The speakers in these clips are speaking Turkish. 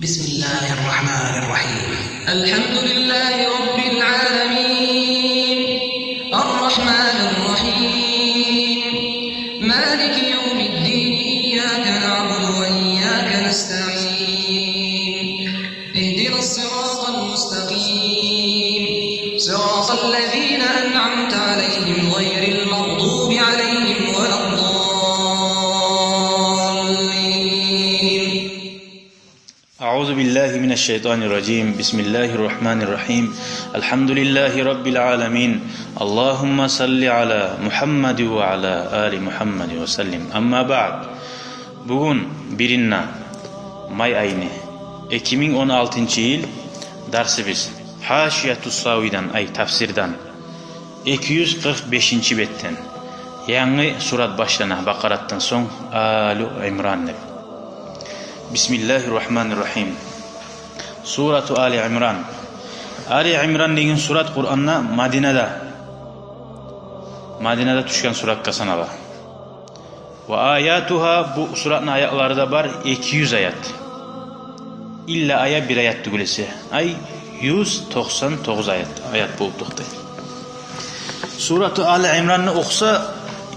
بسم الله الرحمن الرحيم الحمد لله رب العالمين الرحمن الرحيم مالك يوم الدين إياك نعبد وإياك نستعين اهدنا الصراط المستقيم صراط الذين أنعمت عليهم غير المغضوب عليهم ولا الضالين. أعوذ بالله من الشيطان الرجيم. بسم الله الرحمن الرحيم. الحمد لله رب العالمين. اللهم صل على محمد وعلى آل محمد وسلم. أما بعد. Bugün 1 may ayını 2016 yıl dersimiz Haşiyetus Savi'den tafsirden 245. betten yani surat başlana Bakarat'tan son Alu İmran. Bismillahirrahmanirrahim. Suratu Ali İmran. Ali İmran degan surat Kur'an'da Madine'de düşken surat kasanala. Ve ayatuha bu suratın ayakları da var 200 ayat. İlla aya bir ayat tugulesi. 199 ayat bulduktu. Suratu Ali İmran'ı okusa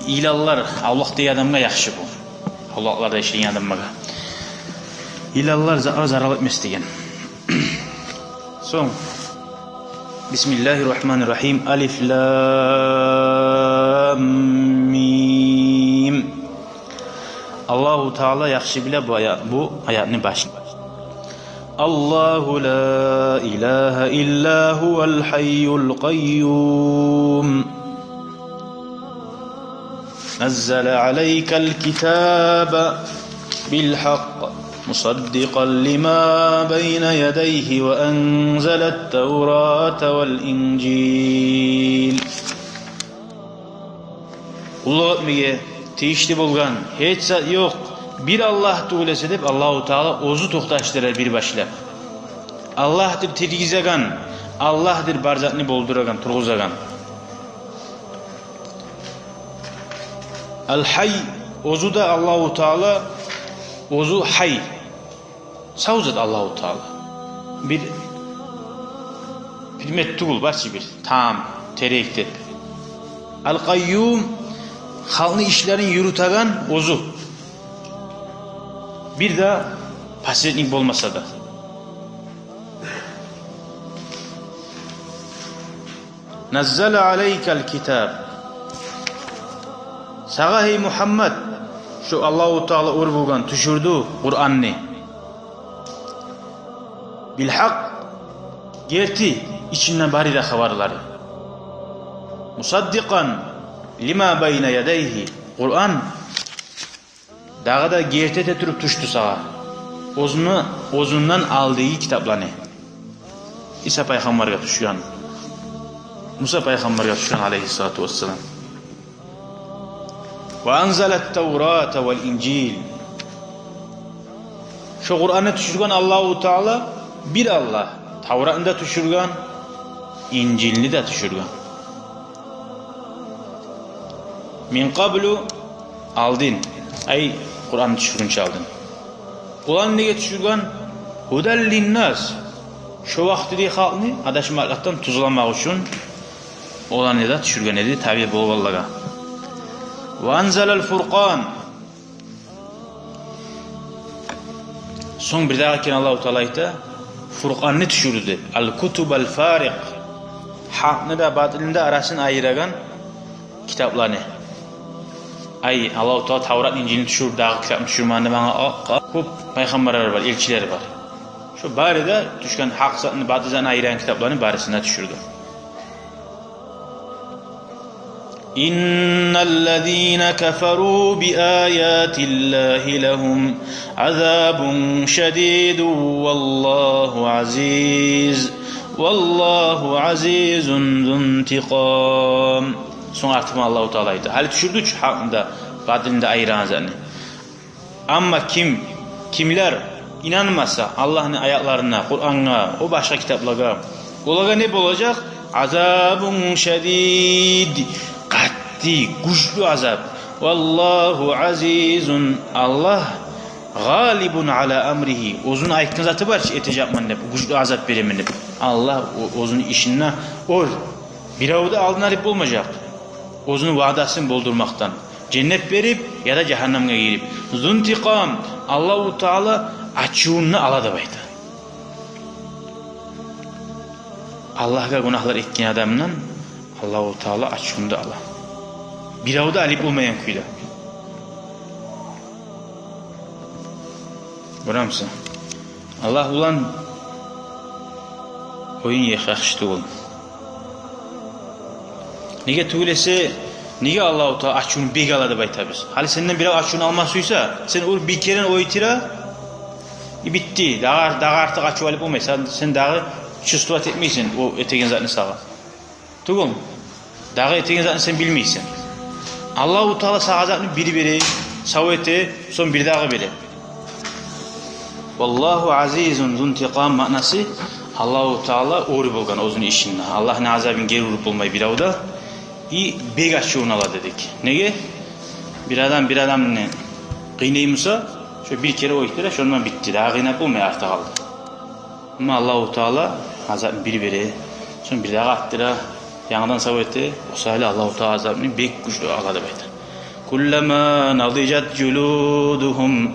ilallar Allah diye adamga yaxşı bu. Allah'larda işleyen adamga. İlallar zarar etmez degen. Son. Bismillahirrahmanirrahim. Alif Lam Mim. Allahu Teala yaxşı bile bu ayatını başın. Allahu la ilahe illa huvel hayyul qayyum. Nazzala aleykel kitabe bil haqq. مصدقا لما بين يديه وأنزل التوراة والإنجيل. Ulu etmeye teyişli bolgan hiç yok. Bir Allah tuğlesi deyip Allahu Teala ozu toxtaştırar bir başla. Allah'tır tirgizagan, Allah'tır barzatını bolduragan, turguzagan. El-Hay ozu da Allahu Teala ozu hay. Savzat Allahu Teala. Bir mettugul barçı bir tam terektir. El-Qayyum halkı işlerin yürütagan ozu. Bir de pasiretlik bolmasa da. Nazzala aleykel kitab. Sağa hey Muhammed şu Allahu Teala urbugan düşürdü Kur'an'ı. Bil hak gerti içinden bari de haberleri. Musaddiqan lima bayna yadayhi. Kur'an dağı da gerti tetirip düştü sağa. Ozundan aldığı kitaplarını. İsa Peygamber'e düşüyen. Musa Peygamber'e düşüyen aleyhissalatu vesselam. وَاَنْزَلَ التَّوْرَاتَ وَالْاِنْجِيلِ. Şu Kur'an'ı düşürgen Allahu Teala bir Allah. Tavrat'ını da düşürgen, İncil'ini de düşürgen. Min qablu aldın. Kur'an'ı düşürünce aldın. Ulan neye düşürgen? Hudel linnas. Şu vakti diye halkını adaşmaktan tuzlamak için olanı da düşürgen dedi. Tabi bu vallaha. وَاَنْزَلَ الْفُرْقَانِ. Son bir daha ki Allah-u Teala'yı Furqan'ı düşürdü. El-Kutubel Farik. Hak'ını da batılını da arasını ayıragan kitaplarını. Allah-u Teala Tavrat İncil'ini düşürdü. Dağı kitabını düşürmanı bana hep peygamberler var, elçiler var. Şu bari de düşken hak batılını ayıran kitaplarını barisine düşürdü. İnnellezîne keferû biâyâtillâhi lehum azâbun şedîdun vallahu azîzun zuntikâm. Son artık Allah-u Teala'ydı. Hali düşürdü ki hakkında batılında ayıran zanni. Ama kimler inanmasa Allah'ın ayaklarına, Kur'an'a, o başka kitaplara, olaga ne olacak? Azâbun şedîd. Güçlü azap. Vallahu azizun. Allah galibun ala amrihi. Ozun aytkan zatı var ki etecekman dep, güçlü azap veremen dep. Allah ozun işine or. Biravda aldın alıp olmayacak. Ozunun vaadasını boldurmaktan. Cennet verip ya da cehennemge girip. Zuntiqam. Allahu Teala açığını aladı baydı. Allah'a günahlar etkin adamdan Allahu Teala açığını da ala. Biravda alıp olmayan kuyda. Görür müsün? Allah ulan oyun yakıştı oğlum. Nige tuğlese, nige Allah-u Teala açığını bek aladı bayta biz. Hali senden biri açığını almasıysa, sen o bir kere oytira, bitti. Daha artık açığı alıp olmayız. Sen daha çıstuvat etmeysin o etegen zatını sağa. Tuğum, daha etegen zatını sen bilmeysin. Allah-u Teala sağa zatını biri, sağı ete, son bir daha biri. Wallahu azizun zuntiqam manası Allah-u Teala oru bolgan ozun işinde. Allah'ın azabın geri vurup olmayı bir avda beg açığını ala dedik. Nege? Bir adam ne? Kıynayımsa şöyle bir kere o ihtira şundan bitti. Daha kıynap olmaya artık aldı. Ama Allah-u Teala azabın biri sonra bir daha attıra yanından savu etti. O sayede Allah-u Teala azabını beg güçlü aladı baydı. Kullama nadicat culuduhum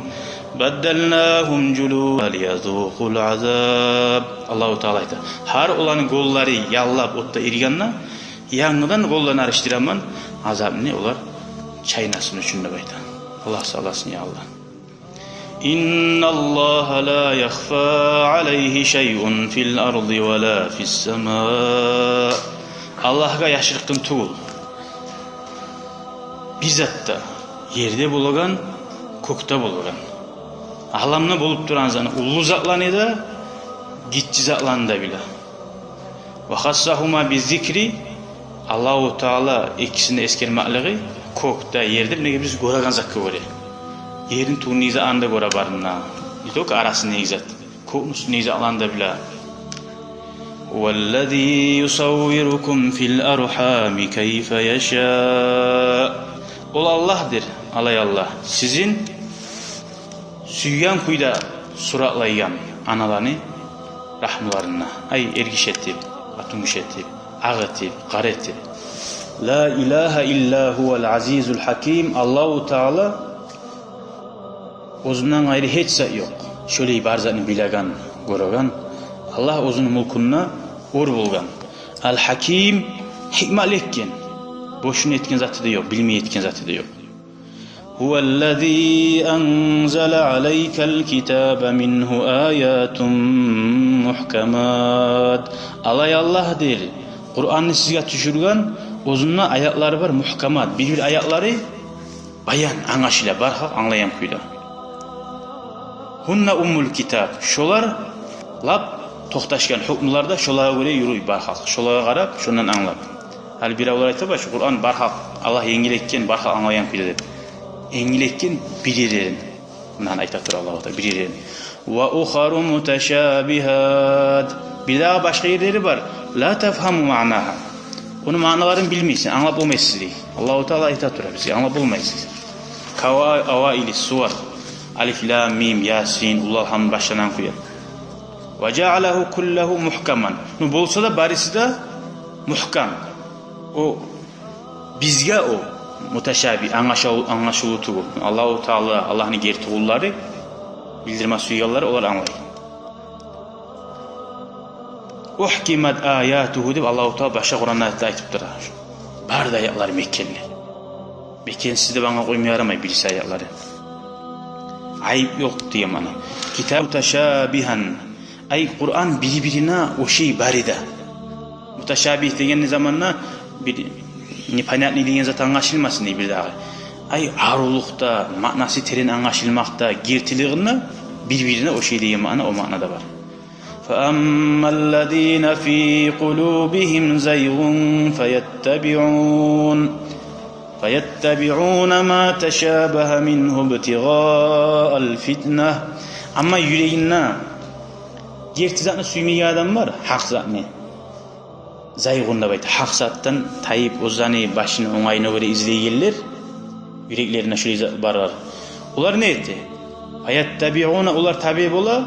Baddalnahum julud liyazuqul azab. Allahu Teala aytdı. Har olanın golları yallap otta irganna, yanıdan gollarını arıştıraman azabını olar çaynasın üçün de baydı. Allah sağlasın ya Allah. İnna Allah la yakhfa alayhi şey'un fil ardı ve la fis sema. Allah'a yaşırıqtın tuğul. Bizzat da yerde bulugan, kokta bulugan. Ahlamna bolup duran zany ullu zatlanı da gitçi zatlanı da bile. Ve hassahuma bi zikri Allahu Teala ikisini eskermekliği kokta yerde ne biz goragan zakı var. Yerin tuğniza anda gora barına. Yok arasında izat. Koknus niza alanda bile. Vellezî yusavvirukum fil arhami keyfe yeşâ. Ol Allah'dır. Alay Allah. Sizin süyyan kuyda suratlayan analarını rahmlarına ay ergiş etip, atumuş etip, ağ etip, kar etip. La ilahe illa huvel azizul hakim. Allahu Teala ozundan gayrı hiç yok. Şöyle ibarzatını bilagan, goragan. Allah ozunun mulkunna or bulgan. Al hakim hikmetlikken. Boşuna etken zatı da yok, bilmeye etken zatı da yok. هو الذي أنزل عليك الكتاب منه آيات محكمات. Allah'dır. Kur'an'ı size düşürgen uzunna ayetleri var muhkamat. Bir ayetleri bayan anlaşıla var anlayan kuyla. Hunna ummul kitap. Şolar lap toxtaşkan hükümlerde şolara göre yürüy barhaq. Şolara qarab şondan anlap. Hal bir avlar ayta baş Kur'an barhaq. Allah yengilekken barhaq anlayan kuyla dedi. Engilekken bilirin. Bundan aytadır Allah-u Teala bilirin. Ve uharu muteşabihat. Bir daha başka yerleri var. La tefhamu ma'naha. Onu manalarını bilmeysin, anlap olmayısın diye. Allah-u Teala aytadır bize, anlap olmayısın. Kava availi suvar. Alif, la, mim, yasin, Allah'ın başlanan kuyar. Ve cealehu kullahu muhkaman. Nu bolsa da barisi de muhkam. O bizge o. Muteşabi, anlaşılı tuğul. Allah-u Teala, Allah'ın geri tuğulları, bildirme suyalları onlar anlayın. Uhkimet ayatuhu deyip Allah-u Teala başka Kur'an'da aytıp durar. Barda ayakları Mekkeli. Mekkensiz de bana koymaya aramayı bilse ayakları. Ayıp yok diyeyim ana. Kitab muteşabihan. Ay Kur'an birbirine o şey barida. Muteşabih degen zamanla bir nipaniyatlı deyen zat anlaşılmasın diye bir daha. Ay arulukta, manası terin anlaşılmakta, girtiliğinde birbirine o şey diyeyim ana o manada var. فَأَمَّا الَّذ۪ينَ ف۪ي قُلُوبِهِمْ زَيْغٌ فَيَتَّبِعُونَ مَا تَشَابَهَ مِنْهُ ابْتِغَاءَ الْفِتْنَةِ. Ama yüreğinde girti zatını suymayan adam var, hak zatını. Zayğunda bayt, hak zattan tayip ozanı başını onayına göre izleyigeller, yüreklerine şöyle barar. Onlar ne etti? Ayattabi'una ular tabi bola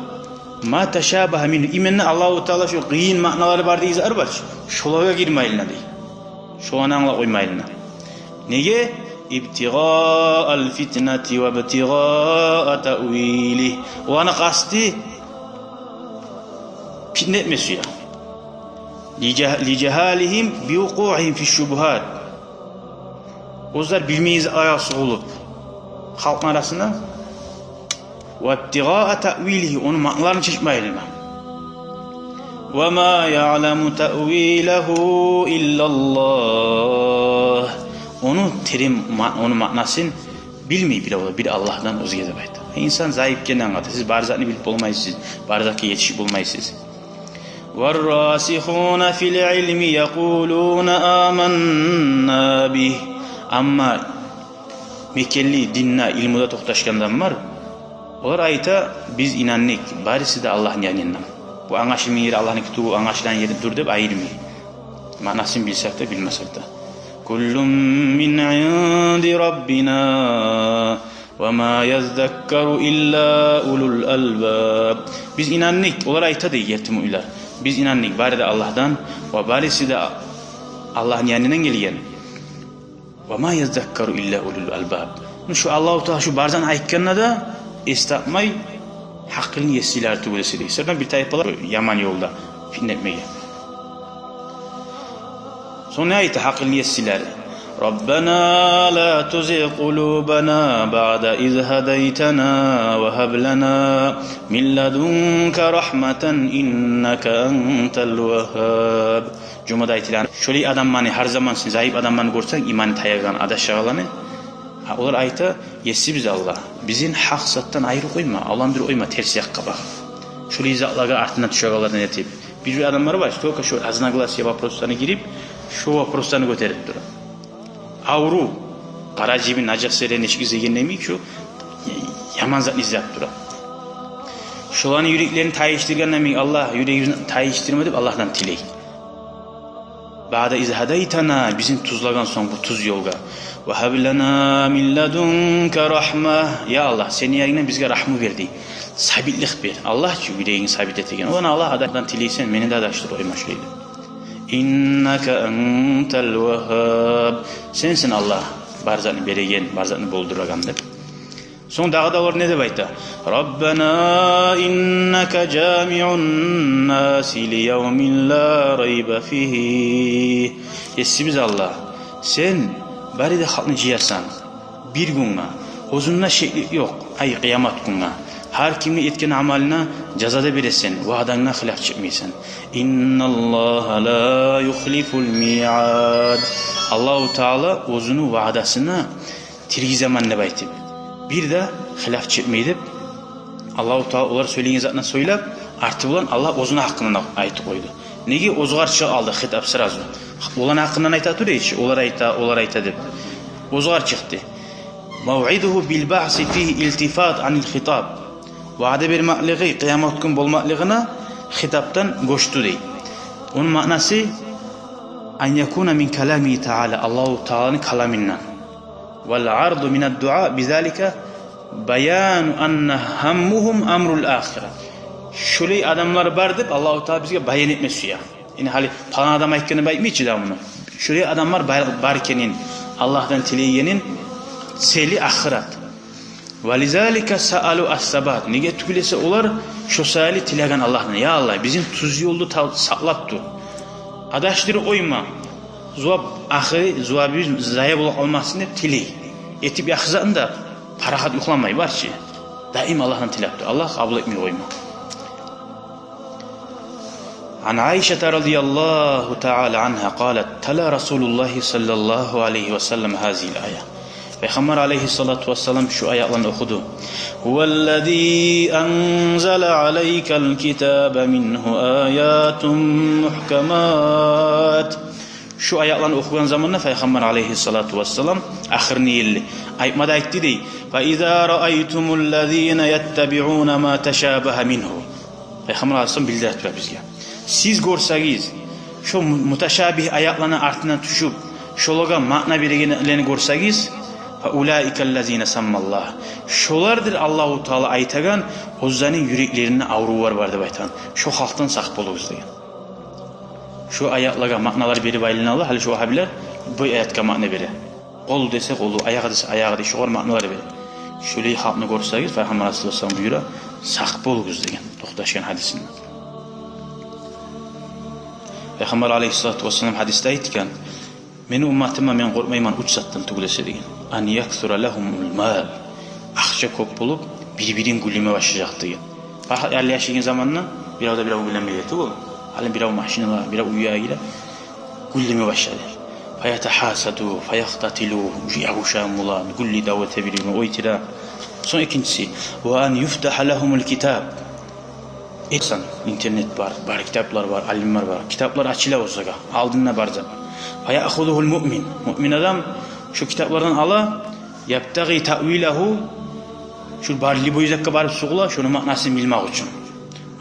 ma tashabaha min imanna Allahu Taala şu qiyin ma'nolari bar deyizlar bar. Şolaga girmayilna dey. Şo'ni anglab qo'ymayilna. Nega? İbtiga'al fitnati ve ibtiga'a ta'wili. O ana qasdi fitne etmesi ya. Licehalihim biuqu'ihim fi şubuhat. Ozlar bilmeyiz ayası olup halkın arasında ve ibtiga'a ta'wilihi onun ma'nalarını çeşmeyelim. Ve ma ya'lemu ta'wilehu illallah. Onun ma'nasını bilmeyi bile olur. Bir Allah'tan özge de baydı. İnsan zayıf gelen kadar. Siz barzakını bilip olmayısınız. Barzakı yetişip olmayısınız. وَالرَّاسِخُونَ فِي الْعِلْمِ يَقُولُونَ آمَنَّا بِهِ. Ama Mekkeli dinle ilmuda tohtaşkandan var. Olar ayta biz inannik. Barisi de Allah'ın yanından. Bu anlaşılmın yeri Allah'ın kitubu anlaşılan yeri dur deyip ayırmıyor. Manasını bilsek de bilmesek de. Kullum min indi Rabbina ve ma yezdekkeru illa ulul albab. Biz inannik. Olar ayta değil yetimuylar. Biz inannik. Bari de Allah'tan ve barisi de Allah'ın yanından geliyen. Ve ma yezdekkeru illa ulul albab. Şu Allah-u Teala şu barzan ayıkkanına da istapmay hakkını yesiler tübülesi değil. Sırdan bir tayfalar yaman yolda fitnetmeye. Sonra ayeti hakkını yesiler. Rabbena la tuzi kulubana ba'da iz hadaytana ve hab lana min ladunka rahmeten innaka entel vehhab. Cuma'da ayetilen şöyle adammanı her zaman zayıf adammanı görsen imanı tayagan adaşağılanı. Olar ayta yesi biz Allah. Bizim hak zattan ayrı koyma. Allah'ın bir oyma tersi yakka bak. Şöyle izahlarga artından düşağalardan etip. Bir adamlar var. İşte şu aznaglas ya vaproslarına girip şu vaproslarını göterip durur. Avru. Kara cibin acak seren eşkize yenlemeyik şu. Yaman zat izah durur. Şulanın yüreklerini tayiştirgen demeyin. Allah yüreğini tayiştirmedip Allah'tan tiley. Ba'da iz hadaytana bizim tuzlagan son bu tuz yolga. Ve hablana min ladunka rahme. Ya Allah senin yerinden bizge rahmı verdi. Sabitlik bir. Allah ki yüreğini sabit etegen. Ona Allah adamdan tileysen beni de adaştır oyma şöyle. İnnaka entel vehhab. Sensin Allah. Barzanı beregen, barzanı bolduragandır. Son dağdalar ne de bayta? Rabbena innaka cami'un nasi li yevmin la rayba fihi. Yesi biz Allah. Sen bari de halkını ciyasan. Bir günga. Hozunna şekli yok. Ay kıyamat günga. Her kimi etken amalına cezada biresen. Vaadana hilaf çıkmaysan. İnnallaha la yuhliful mi'ad. Allahu Teala ozunu vaadasına tirgi zamanla baytib. Bir de hilaf çekmeyip Allah-u Teala onlar söyleyen zatına söylep artı olan Allah ozun hakkından ayet koydu. Negi ozgar çığı aldı hitap sırazı. Olan hakkından ayet atıyor hiç. Olar ayet deb. Ozgar çıktı. Mev'iduhu bil ba'si fihi iltifat anil hitab. Vaade vermekliği kıyamet gün bolmaklığına hitaptan goştu dey. Onun manası an yakuna min kalami Teala Allah-u Teala'nın kalaminden. والعرض من الدعاء بذلك بيان أن همهم أمر الآخرة. Şöyle adamlar vardır Allah-u Teala bize bayan etmesi ya. Yani hali falan adam ayıkkını bayık mı içi de bunu? Şöyle adamlar barkenin Allah'tan tileyenin seli ahiret. وَلِذَٰلِكَ سَأَلُوا السَّبَاتِ. Nege tükülese olar şu sali tileyen Allah'tan. Ya Allah bizim tuz yoldu saklap dur. Adaşları oyma. Zuab ahiri zuabı zayıf olmasını tiley. Etip yakızan da parahat yuklanmayı var ki. Daim Allah'tan tilaptı. Allah kabul etmiyor oyma. An Aişe radıyallahu ta'ala anha qalet tala Resulullah sallallahu aleyhi ve sellem hazil ayet. Peygamber aleyhissalatu vesselam şu ayetlerini okudu. Huvellezî enzele aleykel kitâbe minhu âyâtun muhkemât. Şu ayetlerini okuyan zamanla Peygamber aleyhissalatu vesselam ahirini yelli. Ayetmada ayetti dey. فَاِذَا رَأَيْتُمُ الَّذ۪ينَ يَتَّبِعُونَ مَا تَشَابَهَ مِنْهُ. Peygamber aleyhissallam bildirettiler bizge. Siz görseğiz şu müteşabih ayetlerinin artından düşüp şolaga ma'na biregeni görseğiz Ulaikellezine sammallah. Şolardır Allahu Teala aytagan, o'zlarining yüreklerine avrular var deb aytan. Şu halktan saq boluguz degan. Şu ayaklarga ma'nolar berib aylanadi, hali şu vahabiler bu ayatga ma'no beradi. Qo'l desa qo'lu, oyoq desa oyog'i, shu ma'nolar beradi. Şöyle halkni ko'rsangiz, Payg'ambar sollallohu alayhi vasallam buyura, saq boluguz degan, to'xtashgan hadisini. Payg'ambar alayhissalatu vasallam hadisda aytgan, meni ummatimga men qo'rqmayman 3 satdan tugilsa degan. An yaksura lahumul mal. Aqcha ko'p bo'lib, bir-birin gullama başlayacak degan. Faqat 50 yaşagan zamonda birovda birov gullanmaydi bu. Hali birov mashinalar, birov uyga gullama başladı. Fayatahasadu, fayaqtatilu, ya'ushamulan, gulli davata birin oytira. Son ikincisi, wa an yuftaha lahumul kitab. İnsan, internet var, kitaplar var, alimler var. Kitaplar açıla olsaga, aldığına barca. Fayahuduhul mu'min. Mu'min adam şu kitaplardan ala, yaptagi ta'vilahu, şu barli boyuzakka barıp suğula, şunu ma'nasını bilmek için.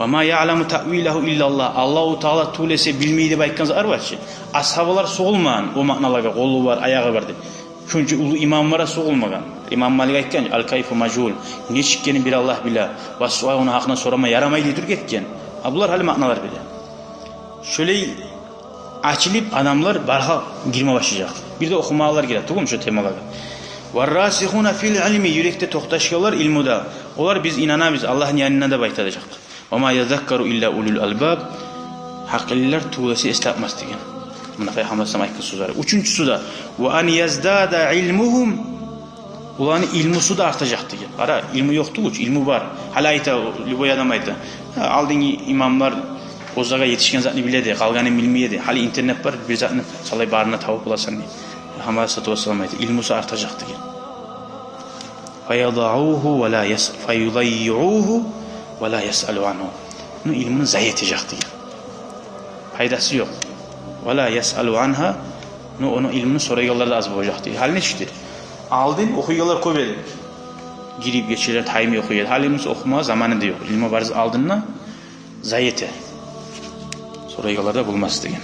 Ve ma ya'lamu ta'vilahu illallah. Allahu Teala tulese bilmeydi baykanız arvaçı. Ashabalar soğulman, o ma'nalarga qolu var, ayağı var dedi. Çünkü ulu imamlara soğulmagan. İmam Malik aytgan, al-kayfu majhul. Ne çıkkeni bir Allah bilir. Ve sual ona hakkında sorama yaramaydı dur getken. Bular hali ma'nalar bilir. Şöyle açılıp adamlar barha girme başlayacak. Bir de okumalar girer. Tamam şu temalara. Varrasihuna fil ilmi, yürekte toxtaşıyorlar ilmuda. Onlar biz inanamız, Allah'ın yanına da baytadacak. Ve ma yazakkaru illa ulul albab. Hakililer tuğlası istapmaz degan. Buna Peygamber sallallahu aleyhi ve sellem aytgan sözleri. Üçüncüsü de ve an yazdada ilmuhum. Ulanın ilmusu da artacak degan. Ara ilmi yoktu uç, ilmi var. Hala ayta, bu adam ayta. Aldığın imamlar o zaga yetişken zatını biledi, kalganı bilmeyedi. Hali internet var, bir zatını salay barına tavuk bulasan diye. Peygamber sallallahu aleyhi ve sellem aytgan, ilmusu artacak degan. Fayadauhu ve la yes'al, fayudayyuhu ve la yes'alu anhu. Bunun ilmini zayi edecek degan. Faydası yok. Ve la yes'alu anha. Onun ilmini sonra yollarda az bulacak diye. Hal ne çıktı? Aldın, okuyuyorlar koyuyorlar. Girip geçiyorlar, taymi okuyorlar. Hal ilmisi okuma zamanı da yok. İlmi varız aldığında zayi ete. Sonra yollarda bulmaz degan.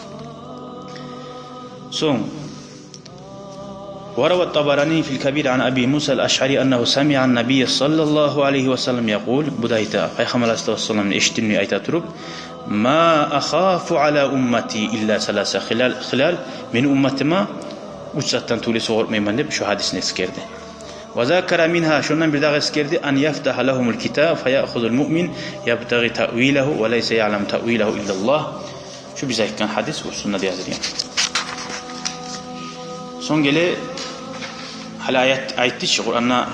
Son. وروى الطبراني في الكبير عن أبي موسى الأشعري أنه سمع النبي صلى الله عليه وسلم يقول بدايتا Peygamber sallallahu eşittiğini ayta turup ma akhafu ala ummati illa salasa khilal min ummatime 3 sattan tulisi korkmayman deb şu hadisini eskerdi. Ve zakara minha şundan bir daha eskerdi an yaftaha lahumul kitab fayakhuzul mu'min yabtaghi ta'wilahu ve leysa ya'lam ta'wilahu illa Allah. Şu bize aytgan hadis ve sünnede yazılgan. Son gele hala ayetdi ki Kur'an'da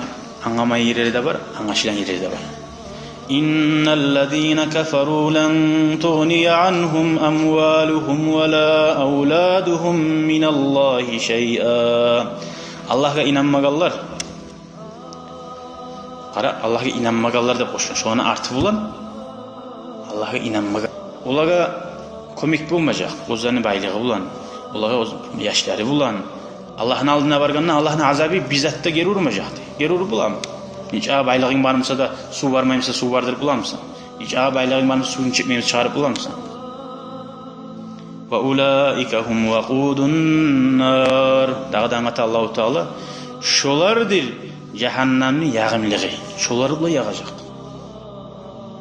anlamay yerleri de var, anlaşılan yerleri de var. İnnellezîne keferû len tuğniye anhum amvâluhum ve la evlâduhum minallâhi şey'â. Allah'a inanmagallar. Allah'a inanmagallar da boşun. Şu an artı bulan Allah'a inanmagal. Olaga komik bulmayacak. Ozlarını baylığı bulan. Olaga yaşları bulan. Allah'ın aldığına varganına Allah'ın azabı bizzatta geri vurmayacaktı. Geri vurur bulam. Hiç baylığın varmasa da su varmayımsa su vardır bulamsın. Hiç baylığın varmasa suyunu çekmeyimiz çağırıp bulamsın. Ve ulaike hum vaqudun nar. Dağdan ata Allahu Teala şolardır cehennemin yağımlığı. Şoları bile yağacak.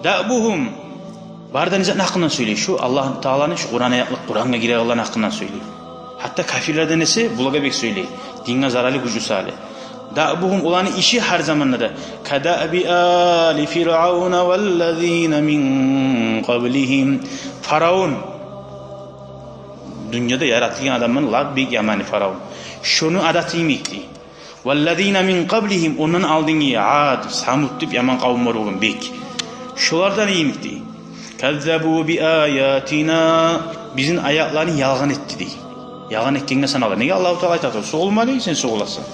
Da'buhum. Bardan izah hakkından söylüyor. Şu Allah Teala'nın şu Kur'an'a yaklık, Kur'an'a girer Allah'ın hakkından söylüyor. Hatta kafirlerden ise bulaga bek söyleyey. Dinle zararlı gücü sali. Da'buhum olanı işi her zamanla da. Kada'bi ali firavuna vellezine min qablihim. Faraon. Dünyada yaratılan adamın labbik yamani Faraon. Şunu adatı imikti. Vellezine min qablihim. Onun aldığını Ad, Samud deyip yaman kavimler olun bek. Şulardan imikti. Kezzebu bi ayatina. Bizim ayaklarını yalgan etti diye. Yalan ettiğinde sen alır. Niye Allah-u Teala aytadı? Soğulma değil, sen soğulasın.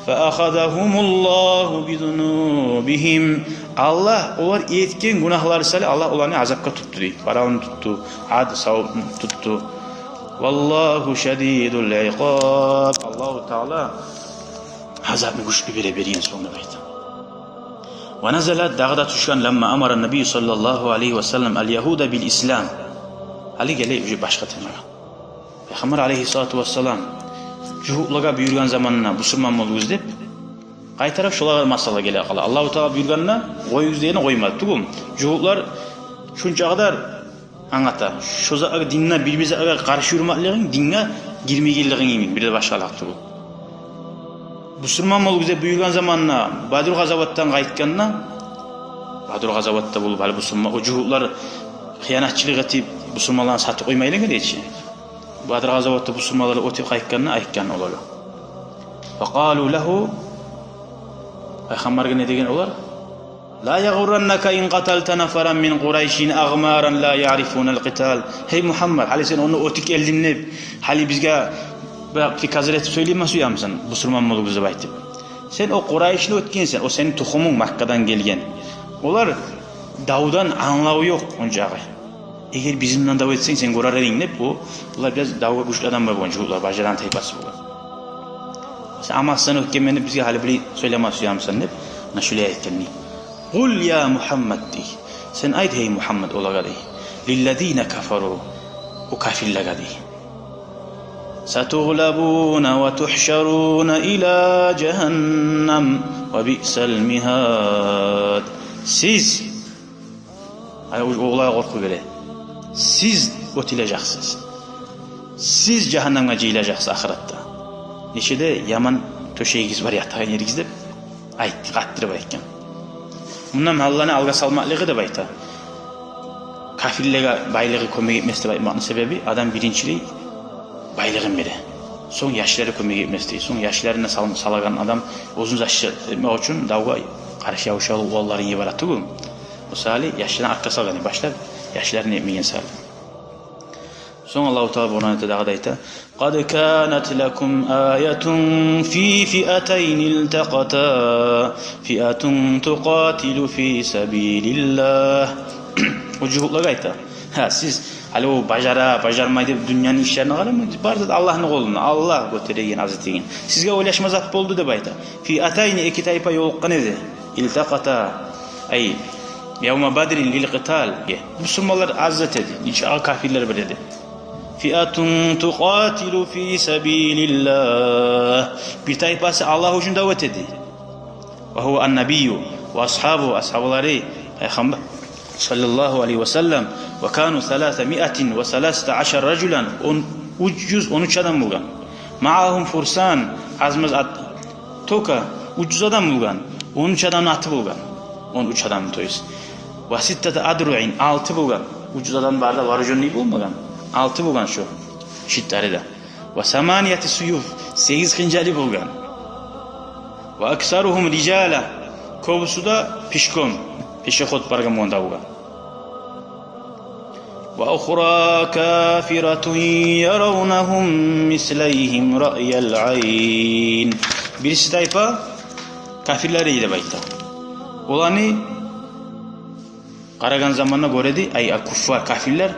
فَأَخَذَهُمُ اللّٰهُ بِذُنُوبِهِمْ. Allah, onlar etken günahları sali, Allah onları azapka tuttu diye. Faraon tuttu, Ad, Savud tuttu. وَاللّٰهُ شَد۪يدُ الْعِقَابِ. Allah-u Teala azabı güçlü bire sonuna baydı. وَنَزَلَ dağda düşen لَمَّا أَمَرَ النَّبِيُّ sallallahu aleyhi ve sellem el-Yahuda bil-İslam. Ali gele başka temaya. Peygamber aleyhissalatu vesselam juhulaga buyurgan zamanına Müslüman oluguz deb Qaytaraq şolağa masala gele qala. Allahu Taala buyurganna qo'yuz degeni qo'ymadi. Tugum. Juhlar şuncha qadar anata. Şoza dinna bir-birine agar qarshi yurmakliging dinga girmegenliging emin. Bir de başqalaq tugum. Musulmon bo'lib bize buyurgan zamanna Badr g'azavotdan qaytganna Badr g'azavotda bo'lib hali musulmon o juhlar xiyonatchilik etib musulmonlarni satib qo'ymaydigan deychi. Badr g'azavotda musulmonlar o'tib qaytganna aytgan ular. Faqalu lahu Peygamberge ne degen olar? La yaghurrannaka in qatalta nafaran min Qurayshin aghmaran la ya'rifunal qital. Hey Muhammed, hali sen onu otik eldinlep, hali bizga fikazir etip söyleyemezsin Müslüman olduğunuzu aytıp. Sen o Qurayshni o'tkensen, o senin tuxumung Makkadan gelgen. Olar Davud'dan anlağı yok oncağı. Eğer bizimden davet etsen sen korar edin ne bu? Ular biraz Davud'a güçlü adam var bu oncağı. Bajaran tayfası bu. Sen ama sen ötkemeni bizge hali bile söylemez yamsan ne? Naşule etkenni. Kul ya Muhammed di. Sen ayet hey Muhammed olaga di. Lillezine kafaru. O kafirlega di. ستغلبون وتحشرون إلى جهنم وبئس المهاد. Siz olaya korku göre. Siz ötüleceksiniz. Siz cehennem'e ciyleyeceksiniz ahirette. Neşede yaman töşeğiniz var yatağın yerinizde ayıttı, kattırıp ayıkken. Bundan Allah'ın alga salmaklığı da bayta. Kafirliğe baylığı kömek etmesi de baytmanın sebebi adam birinciliği baylığın biri. Son yaşları kömek etmesi değil. Son yaşlarına salagan adam uzun yaşlı etmek için davga karşı yavuşalı oğulların yebaratı bu. O sali yaşlarına arka salganı başlar yaşlarını etmeyen sali. Son Allah-u Teala buna dağı dayta قَدْ كَانَتْ لَكُمْ آيَةٌ فِي فِئَتَيْنِ الْتَقَتَا فِئَةٌ تُقَاتِلُ فِي سَبِيلِ اللّٰهِ. O cuhutla gayta. Siz hali o bajarmaydı dünyanın işlerine kalır mı? Barda Allah'ın kolunda. Allah götüreyim hazretliğin. Sizge ulaşmaz at oldu da bayta. Fi'atayni iki tayfa yolukkan edi. İltakata ay yevme badrin lil qital. Müslümanlar azzet edi. İnşa kafirler bir dedi. Fi'atun tuqatilu fi sabilillah. Bir tayfası Allah için davet edi. Ve huve an-nabiyyu ve ashabuları Peygamber sallallahu aleyhi ve sellem ve kanu 313 raculan 313 adam bulgan. Ma'ahum fursan azmaz at toka 300 adam bulgan. 13 adam atı bulgan. 13 adam toyuz. Ve sittete adru'in 6 bulgan. 300 adam barda varucunni bulmagan. 6 bulgan şu şittarida. Ve samaniyeti suyuf 8 kıncali bulgan. Ve aksaruhum ricala kovusu da pişkon. Pişekot bargam onda bulgan. وأخرى كافرة يرونهم مثليهم رأي العين. Birisi tayfa kafirleriydi bayta. Olanı qaragan zamanına göredi ay kuffar kafirler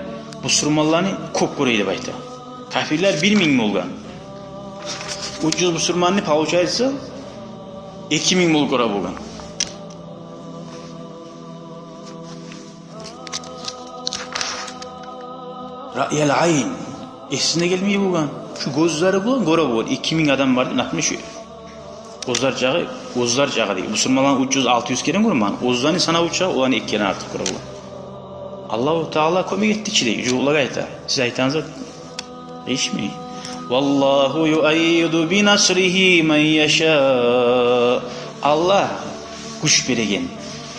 Müslümanlarını көп көрейді bayta. Kafirler 1000 bolgan. 300 Müslümanını получается 2000 bol göre bolgan. Ra'yel ayn. Esine gelmeyi bulgan. Şu gözleri bulan göre bulan. 2000 adam vardı. Nakmış şu. Gözler cağı değil. Müslümanların 300-600 kere görmen. Ozlarını sana uçağı olan 2 kere artık göre bulan. Allah-u Teala komik etti ki de. Yuhullar ayta. Siz aytanıza iş mi? Wallahu yu'ayyidu bi nasrihi men yasha. Allah güç beregen.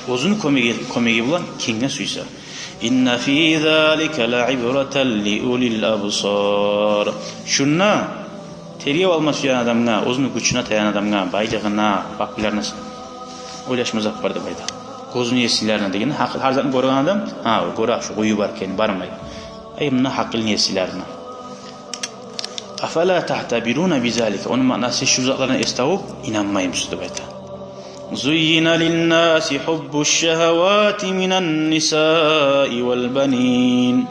Ozunu komik bulan kimden suysa. İnne fî zâlike le'ibreten li'ulil absar. Şunna teriye alması yan adamına, uzun güçüne tayan adamına, baylığına, bakbilerine oylaşmazak bardı bayda. Gözünü yesinlerine degeni, her zaman görgen adam, göre şu uyu barken barmay. Ayımına hakkılını yesinlerine. Afala tahtabiruna bizalike. Onun manası şu zatlarına estavuk inanmayım sütü bayda. زين للناس حب الشهوات من النساء والبنين.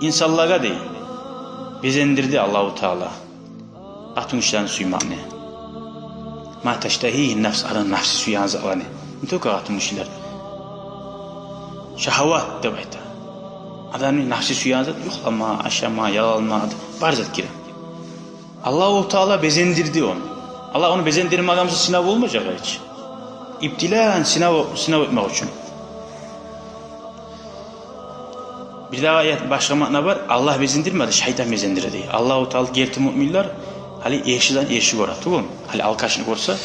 İnsanlara de bezendirdi Allahu Teala. Atun işlerini suymanı. Ma teştehi nefs aran nefsi suyan zalanı. Nitoka atun işler. Şehvat de bayta. Adamın nefsi suyan zat yok ama aşama yalalma barzat kire. Allahu Teala bezendirdi onu. Allah onu bezendirmagamiz sinab olmayacak hiç. İptilan sinab etmek için. Bir daha ayet başka makna var. Allah bezendirmedi, şeytan bezendirdi. Allah-u Teala gerti müminler hali eşiden eşi göre, tamam mı? Hali alkaşını görse,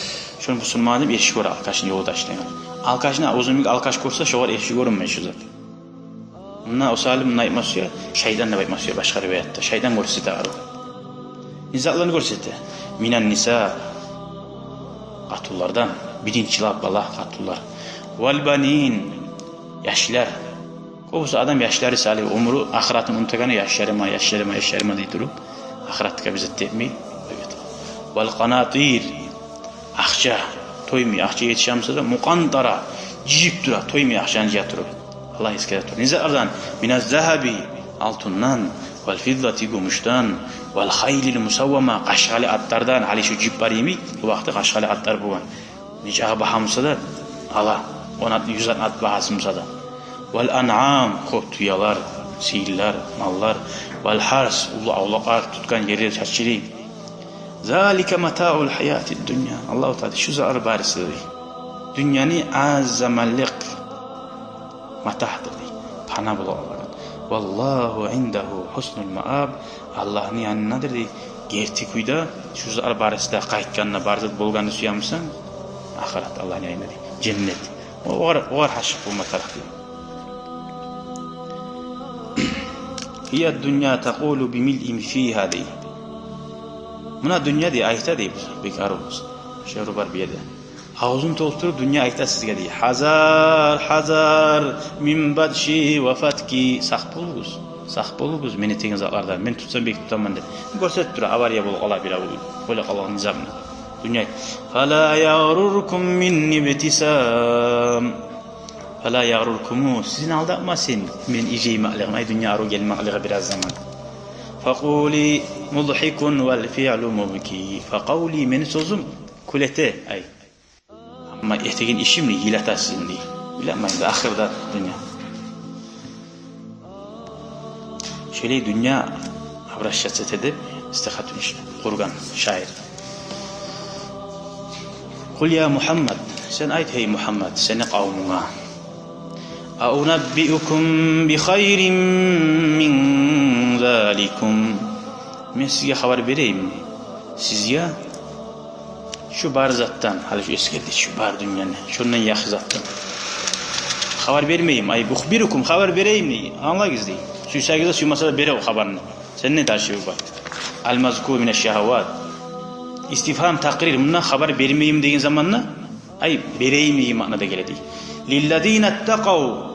şunu Müslümanım eşi göre alkaşını yolda işleyen. Alkaşına uzun bir alkaş görse, şu var eşi görünmüyor şu zaten. Bunlar o salim ne yapmasıyor? Şeytan ne yapmasıyor başka rivayette. Şeytan görse de var. Nizaklarını görse de. Minen nisa katullardan birinci labbalah katullar. Vel banin yaşlar. Kovusu adam yaşları salih umru ahiretini unutkanı yaşlarıma diye durup ahiretke bizet etmeyi. Evet. Vel qanatir akça toymuyor. Akça yetişamsa da muqantara cicip dura toymuyor akçanı yatırıp. Allah eskide tur. Nizardan minaz zahabi altından vel fiddati gümüşten vel haylil musavvama qaşgali atlardan hali şu cip var yemi bu vakti qaşgali atlar bugan. Nice bahamsa da Allah ona 100 at bahasımsa da. Vel an'am kotuyalar, sihirler, mallar vel hars ulaqlar tutkan yeri çarçili. Zalika mata'ul hayatid dunya. Allahu Teala şu zar barisi. Dünyanı az zamanlık matahdır. Pana bulurlar. Vallahu indahu husnul maab. Allah'ın yanındadır de gerti kuyda şu zar barisida qaytganına barzat bolganını suyamsan ahiret Allah'ın yanındadır. Cennet. O var haşık bulma tarafı. Hiya dünya taqulu bimil'in fiha dey. Buna dünya diye ayta deyip bekar olsun. Şehru var bir yerde. Ağzını doldurup dünya ayta sizge dey. Hazar min badşi ve fatki. Saq boluguz meni teniz ağlardan. Men tutsam bek tutamam dedi. Görset tura avariya bol ola bir böyle Allah'ın nizamına. Dünya. Fala yağrurkum min ibtisam. Fala yağrurkumu. Sizin aldatmasın. Men iceyim ağlayım. Ay dünya aru gelme ağlayı biraz zaman. Faquli mudhikun vel fi'lu mubki. Faqavli men sözüm kulete ay. Ama ehtegin işimni hilatasın diye. Bilemeyin de ahirde dünya. Şöyle dünya abraşşat edip istihatun işte. Kurgan şair. Kul ya Muhammed. Sen ayet hey Muhammed. Seni kavmuna. أُنَبِّئُكُمْ بِخَيْرٍ مِّنْ ذَٰلِكُمْ Ben size haber vereyim. Siz ya şu bar zattan, hali şu eskildi, şu bar dünyanın, şundan yakı zattan. Haber vermeyeyim, ay buhbirukum, haber vereyim ne? Anla gizli. Suysagıza suymasa da bere o haberini. Sen ne taşıyor bak? Al-mazkur mineşşehavat. İstifham takrir, bundan haber vermeyeyim dediğin zamanla, ay vereyim ne manada geledi. لِلَّذ۪ينَ اتَّقَوْا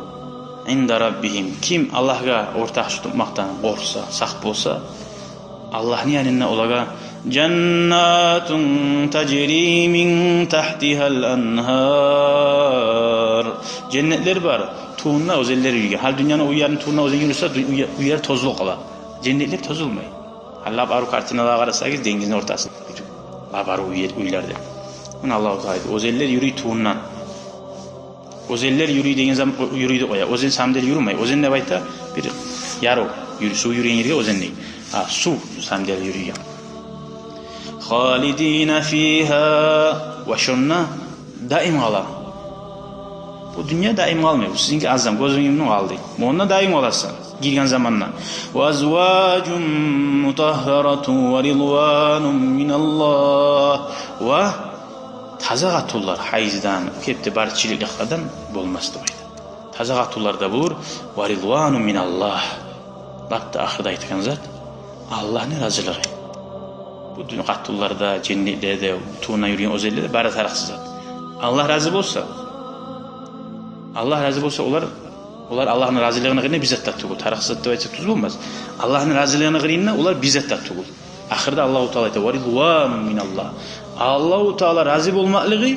عِنْدَ رَبِّهِمْ Kim Allah'a ortak tutmaktan korksa, sak olsa, Allah'ın yanına olaga cennatun tecri min tahtihal anhar. Cennetler var. Tuğunla özeller yürüyor. Hal dünyanın uyarın tuğunla özel yürürse uyar tozlu kala. Cennetler toz olmuyor. Allah baru kartına da kararsak dengizin ortasında. Allah baru uyardı. Bunu Allahu Teala. Özeller yürüyor tuğundan. Özeller yürüdüğün zaman yürüydü o ya. Özel samder yürümeyi. Özel ne bayta bir yaro yürü su yürüyen yeri özel ne? Ha su samder yürüyor. Halidina fiha ve şunna daim kala. Bu dünya daim kalmıyor. Bu sizinki azam gözünün kaldı. Bu onunla daim olasın. Girgen zamanla. Ve azvacun mutahharatun ve ridvanun minallah ve taza katullar hayızdan, hepti barçiliklerden bulmazdı bayda. Taza katullar da bulur. Ve ridvanun minallah. Baktı ahirde aytıkan zat. Allah'ın razılığı. Bu dünya katullarda, cennetlerde, tuğuna yürüyen özelliğinde bari taraksız zat. Allah razı olsa, onlar Allah'ın razılığına girine bizzat tattıgul. Taraksız zat da tuz olmaz. Allah'ın razılığına girine onlar bizzat tattıgul. Ahirde Allah-u Teala ve ridvanun minallah. Allah-u Teala razı olmaklığı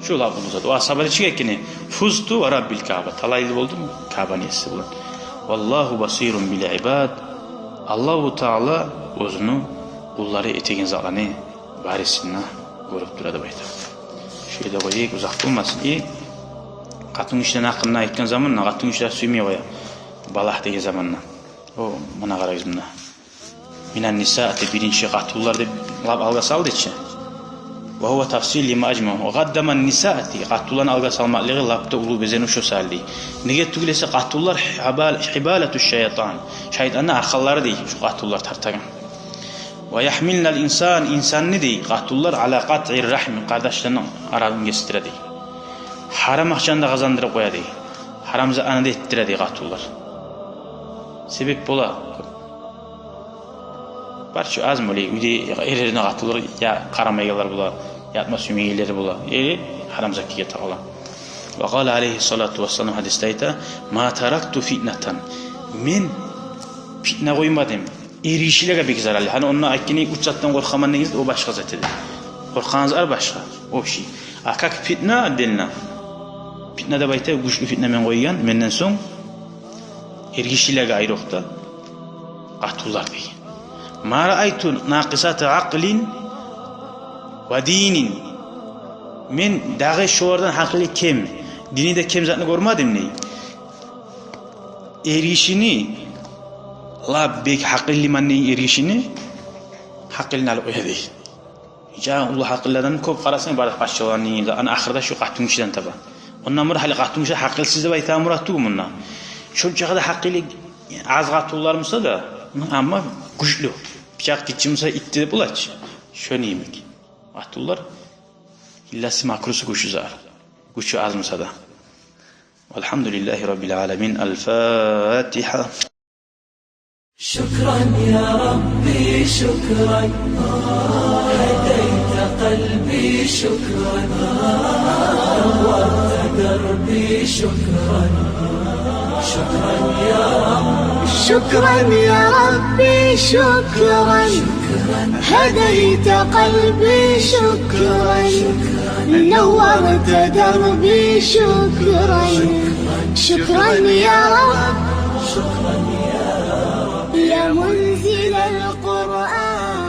şu lafını uzadı. O ashabları çıkarken fuztu ve rabbil Kabe. Talaylı oldu mu? Kabe niyesi bulun. Vallahu basirun bil ibad. Allah-u Teala özünü kulları eteğin zalanı varisine görüp duradı bayda. Şöyle koyayım uzak olmasın. Katın işlerine hakkında aytken zamanla katın işler suymuyor koya. Balah dediği zamanla. O bana karayız bunda. Minen nisa birinci katullarda lab alga saldı içi. Ve huve tafsil lima ajma. Ve gaddaman nisaati qatullan alga salmaklığı labda ulu bezeni şu saldi. Nige tüglesi qatullar hibaletu şeytan. Şeytanın arkalları değil şu qatullar tartagan. Ve yahmilnal insan ne değil? Qatullar ala qat'ir rahmi kardeşlerinin aralığını kestiredi. Haram akçanda kazandırıp koyadi. Haramza anada ettiredi qatullar. Sebep bola. Barça az mı öyle? Erlerine qatullar ya karamayalar bula, yatma sümeyleri bula. Haram zakiye tağla. Ve qala aleyhissalatu vesselam hadiste ayta: "Ma taraktu fitnatan." Men fitne koymadım. Erişilega bir zararlı. Hani onun akini uçattan korkaman neyiz o başka zaten. Korkanızlar başka. O şey. Akak fitne delna. Fitne de bayta güçlü fitne men koygan. Menden son erişilega ayrıqta qatullar değil. Ma ra'aytu naqisat aqlin ve dinin. Men dağı şuardan haklı kim? Dini de kim zatını görmedim ne? Erişini la bek haklı limanın erişini hakkılını alıp öyle değil. Ya Allah hakkılardan kop qarasın baraq başçılarını ana ahırda şu qatmışdan taba. Ondan sonra hali qatmışda hakkılsız da bayta murattu bununla. Şunca hakkıyla az qatullarımsa da ama güçlü. Bıçak geçimse itti bulaç. Şöyle yemek. Qatullar illası makrusu güçü zar. Güçü azmasa da. Elhamdülillahi Rabbil alemin. El-Fatiha. شكرا يا ربي شكرا هديت قلبي شكرا نورت دربي شكرا شكرا يا رب شكرا يا ربي شكرا هديت قلبي شكرا نورت دربي شكرا شكرا يا رب شكرا يا منزل القرآن